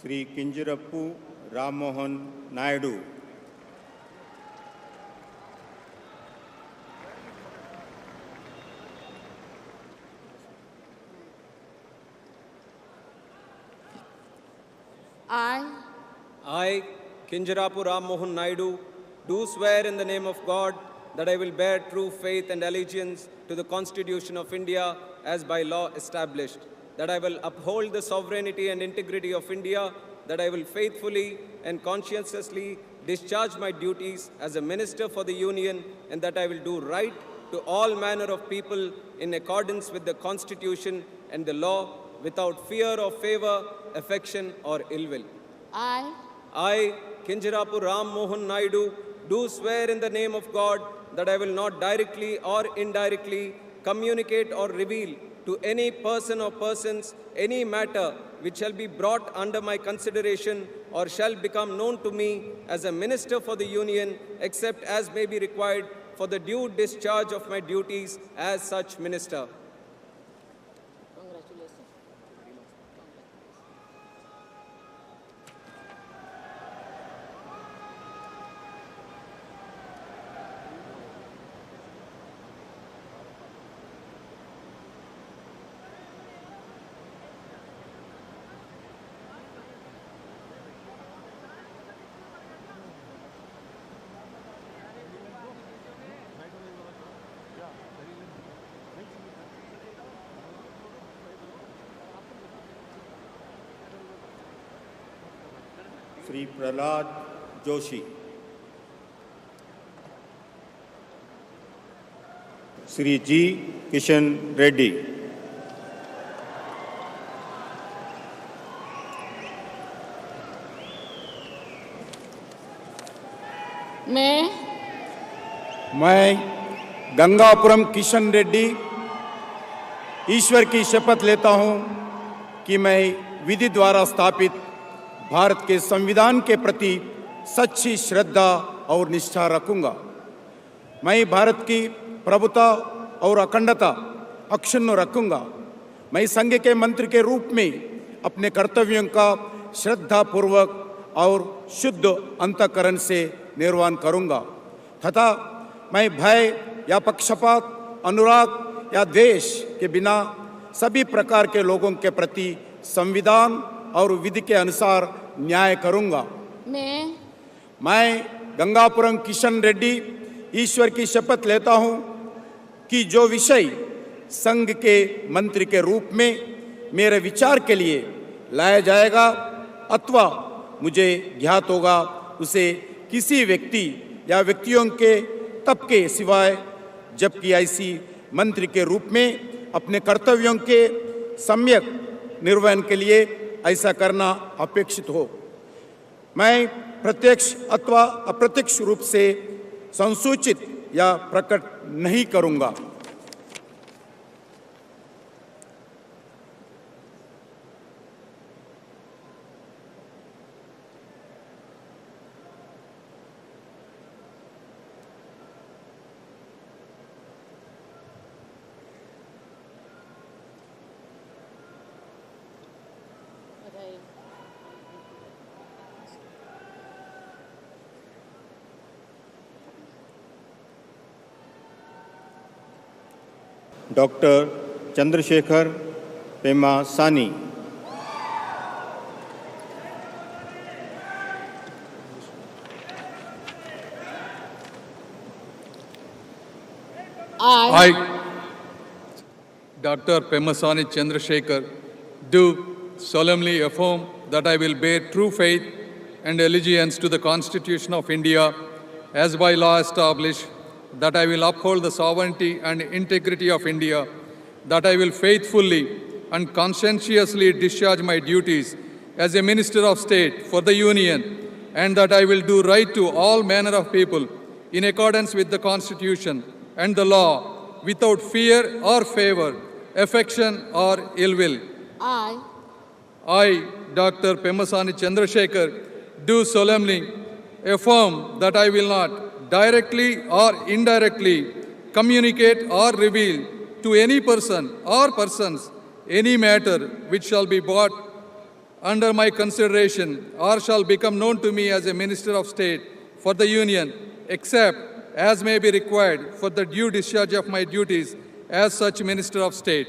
Shri किंजरप्पू Ram Mohan Naidu. I, Kinjarapu Ram Mohan Naidu, do swear in the name of God that I will bear true faith and allegiance to the Constitution of India as by law established, that I will uphold the sovereignty and integrity of India, that I will faithfully and conscientiously discharge my duties as a Minister for the Union, and that I will do right to all manner of people in accordance with the Constitution and the law, without fear or favor, affection or ill will. I, Kinjarapu Ram Mohan Naidu, do swear in the name of God that I will not directly or indirectly communicate or reveal to any person or persons any matter which shall be brought under my consideration or shall become known to me as a Minister for the Union, except as may be required for the due discharge of my duties as such Minister. Shri Prahlad Joshi. Shri जी किशन रेड्डी। मैं गंगापुरम किशन रेड्डी ईश्वर की शपथ लेता हूं कि मैं विधि द्वारा स्थापित भारत के संविधान के प्रति सच्ची श्रद्धा और निष्ठा रखूंगा। मैं भारत की प्रभुता और अखंडता अक्षुण्ण रखूंगा। मैं संघ के मंत्री के रूप में अपने कर्तव्यों का श्रद्धापूर्वक और शुद्ध अंतःकरण से निर्वहन करूंगा तथा मैं भय या पक्षपात, अनुराग या द्वेष के बिना सभी प्रकार के लोगों के प्रति संविधान और विधि के अनुसार न्याय करूंगा। मैं गंगापुरम किशन रेड्डी ईश्वर की शपथ लेता हूं कि जो विषय संघ के मंत्री के रूप में मेरे विचार के लिए लाया जाएगा अथवा मुझे ज्ञात होगा, उसे किसी व्यक्ति या व्यक्तियों के तब के सिवाय, जबकि ऐसी मंत्री के रूप में अपने कर्तव्यों के सम्यक निर्वहन के लिए ऐसा करना अपेक्षित हो, मैं प्रत्यक्ष अथवा अप्रत्यक्ष रूप से संसूचित या प्रकट नहीं करूंगा। Doctor Chandrashekhar Pemmasani. I, Dr. Pemasani Chandrasekhar, do solemnly affirm that I will bear true faith and allegiance to the Constitution of India as by law established, that I will uphold the sovereignty and integrity of India, that I will faithfully and conscientiously discharge my duties as a Minister of State for the Union, and that I will do right to all manner of people in accordance with the Constitution and the law, without fear or favor, affection or ill will. I, Dr. Pemasani Chandrasekhar, do solemnly affirm that I will not directly or indirectly communicate or reveal to any person or persons any matter which shall be brought under my consideration or shall become known to me as a minister of state for the Union, except as may be required for the due discharge of my duties as such minister of state.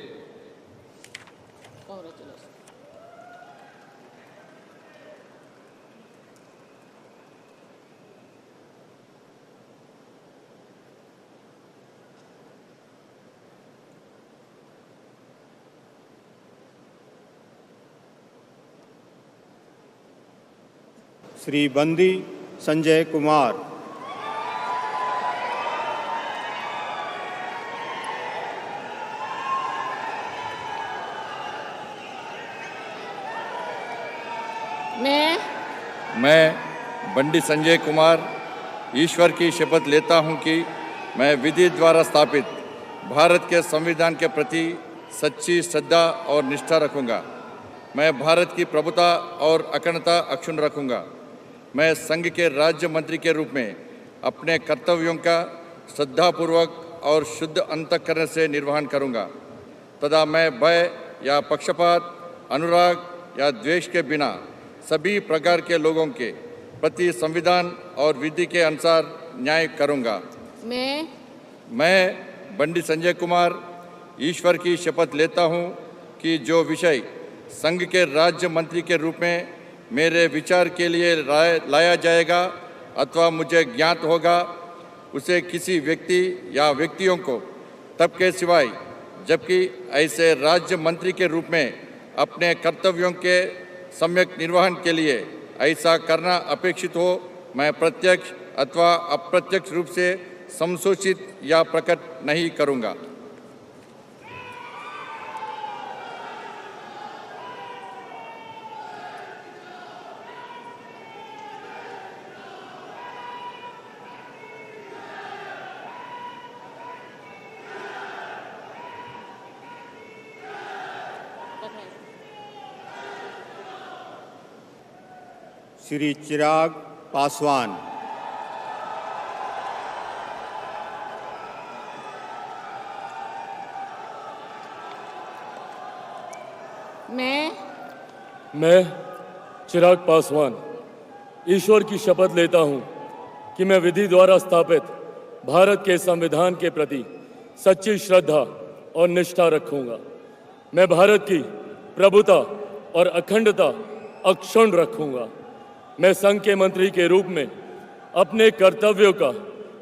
Shri बंदी संजय कुमार। मैं बंडी संजय कुमार ईश्वर की शपथ लेता हूं कि मैं विधि द्वारा स्थापित भारत के संविधान के प्रति सच्ची श्रद्धा और निष्ठा रखूंगा। मैं भारत की प्रभुता और अखंडता अक्षुण्ण रखूंगा। मैं संघ के राज्य मंत्री के रूप में अपने कर्तव्यों का श्रद्धापूर्वक और शुद्ध अंतःकरण से निर्वहन करूंगा तथा मैं भय या पक्षपात, अनुराग या द्वेष के बिना सभी प्रकार के लोगों के प्रति संविधान और विधि के अनुसार न्याय करूंगा। मैं बंडी संजय कुमार ईश्वर की शपथ लेता हूं कि जो विषय संघ के राज्य मंत्री के रूप में मेरे विचार के लिए लाया जाएगा अथवा मुझे ज्ञात होगा, उसे किसी व्यक्ति या व्यक्तियों को तब के सिवाय जबकि ऐसे राज्य मंत्री के रूप में अपने कर्तव्यों के सम्यक निर्वहन के लिए ऐसा करना अपेक्षित हो, मैं प्रत्यक्ष अथवा अप्रत्यक्ष रूप से संसूचित या प्रकट नहीं करूँगा। श्री चिराग पासवान। मैं चिराग पासवान ईश्वर की शपथ लेता हूं कि मैं विधि द्वारा स्थापित भारत के संविधान के प्रति सच्ची श्रद्धा और निष्ठा रखूंगा। मैं भारत की प्रभुता और अखंडता अक्षुण्ण रखूंगा। मैं संघ के मंत्री के रूप में अपने कर्तव्यों का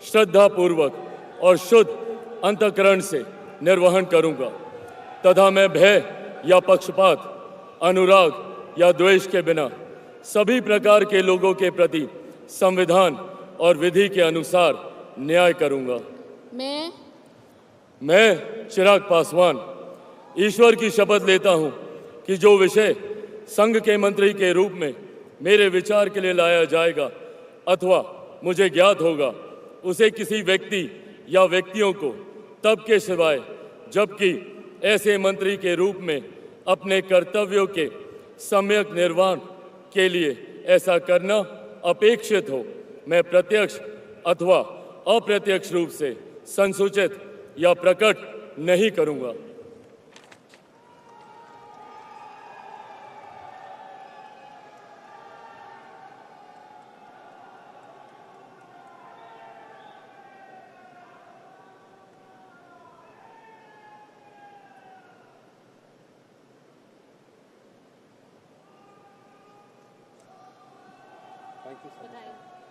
श्रद्धापूर्वक और शुद्ध अंतःकरण से निर्वहन करूंगा तथा मैं भय या पक्षपात, अनुराग या द्वेष के बिना सभी प्रकार के लोगों के प्रति संविधान और विधि के अनुसार न्याय करूंगा। मैं चिराग पासवान ईश्वर की शपथ लेता हूं कि जो विषय संघ के मंत्री के रूप में मेरे विचार के लिए लाया जाएगा अथवा मुझे ज्ञात होगा, उसे किसी व्यक्ति या व्यक्तियों को तब के सिवाय जबकि ऐसे मंत्री के रूप में अपने कर्तव्यों के सम्यक निर्वहन के लिए ऐसा करना अपेक्षित हो, मैं प्रत्यक्ष अथवा अप्रत्यक्ष रूप से संसूचित या प्रकट नहीं करूंगा। Thank you, sir.